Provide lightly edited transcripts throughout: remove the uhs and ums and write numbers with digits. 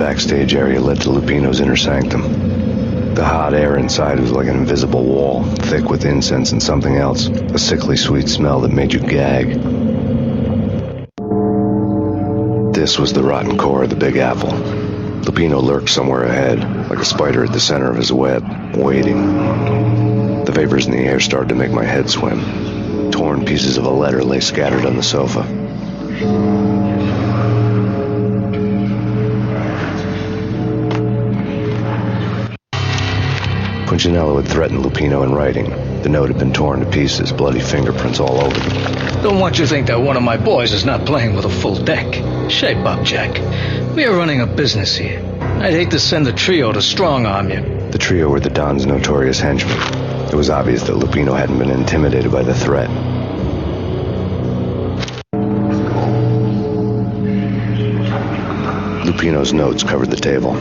backstage area led to Lupino's inner sanctum. The hot air inside was like an invisible wall, thick with incense and something else, a sickly sweet smell that made you gag. This was the rotten core of the Big Apple. Lupino lurked somewhere ahead, like a spider at the center of his web, waiting. The vapors in the air started to make my head swim. Torn pieces of a letter lay scattered on the sofa. Punchinello had threatened Lupino in writing. The note had been torn to pieces, bloody fingerprints all over them. Don't want you to think that one of my boys is not playing with a full deck. Shape up, Jack. We are running a business here. I'd hate to send a trio to strong-arm you. The trio were the Don's notorious henchmen. It was obvious that Lupino hadn't been intimidated by the threat. Lupino's notes covered the table.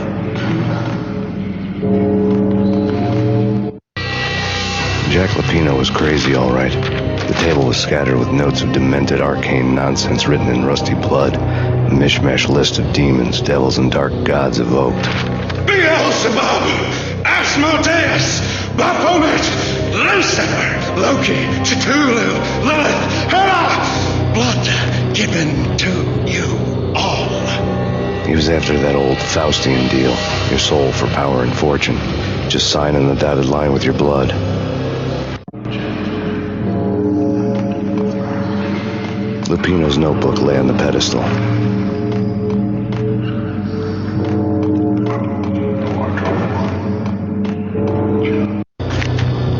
Jack Lupino was crazy, all right. The table was scattered with notes of demented arcane nonsense written in rusty blood. A mishmash list of demons, devils, and dark gods evoked. Beelzebub, Asmodeus, Baphomet, Lucifer, Loki, Cthulhu, Lilith, Hera, blood given to you all. He was after that old Faustian deal, your soul for power and fortune. Just sign on the dotted line with your blood. Lupino's notebook lay on the pedestal.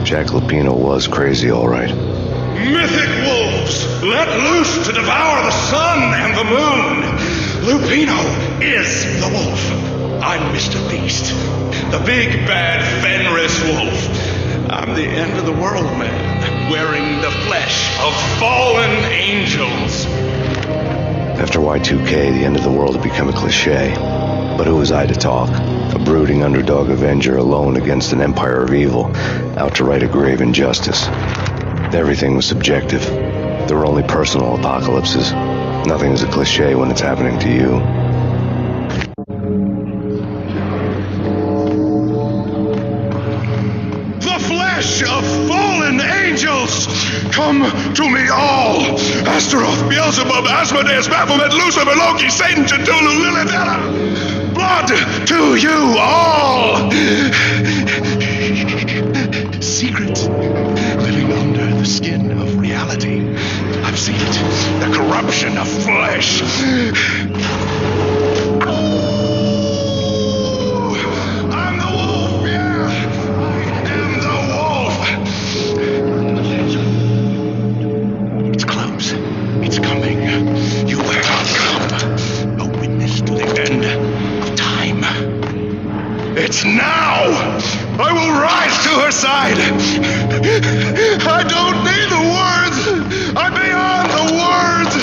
Jack Lupino was crazy, all right. Mythic wolves, let loose to devour the sun and the moon. Lupino is the wolf. I'm Mr. Beast, the big bad Fenris wolf. I'm the end of the world man, wearing the flesh of fallen angels. After Y2K, the end of the world had become a cliche. But who was I to talk? A brooding underdog avenger alone against an empire of evil, out to right a grave injustice. Everything was subjective. There were only personal apocalypses. Nothing is a cliche when it's happening to you. The flesh of fallen angels! Come to me all! Astaroth, Beelzebub, Asmodeus, Baphomet, Lucifer, Loki, Satan, Cthulhu, Lilith, Hera! Blood to you all! Secret living under the skin of reality. I've seen it. The corruption of flesh. I'm the wolf, yeah! I am the wolf! It's close. It's coming. You will come. A witness to the end of time. It's now! I will rise to her side! I don't need the words! I'm beyond the words!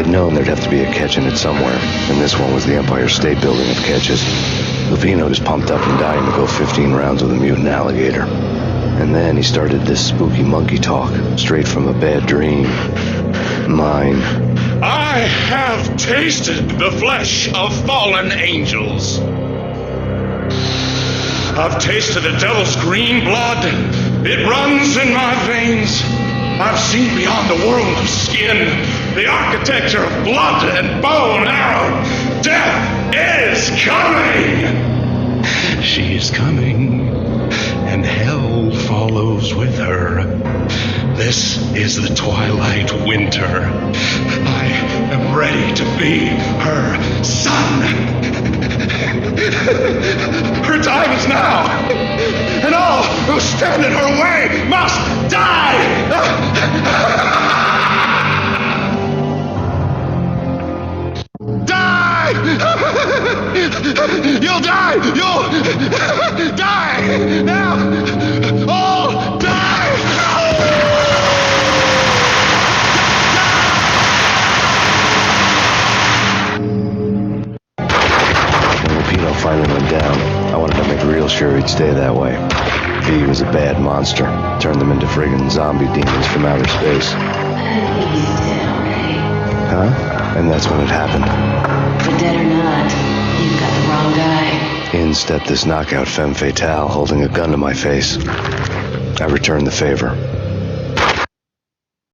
I'd known there'd have to be a catch in it somewhere, and this one was the Empire State Building of catches. Lupino was pumped up and dying to go 15 rounds with a mutant alligator. And then he started this spooky monkey talk, straight from a bad dream. Mine. I have tasted the flesh of fallen angels. I've tasted the devil's green blood. It runs in my veins. I've seen beyond the world of skin, the architecture of blood and bow and arrow. Death is coming! She is coming, and hell follows with her. This is the twilight winter. I am ready to be her son. Her time is now, and all who stand in her way must die! Die! You'll die! You'll die! Now! All die! When Lupino finally went down, I wanted to make real sure he'd stay that way. V was a bad monster. Turned them into friggin' zombie demons from outer space. Huh? And that's when it happened. But dead or not, you've got the wrong guy. In stepped this knockout femme fatale holding a gun to my face. I returned the favor.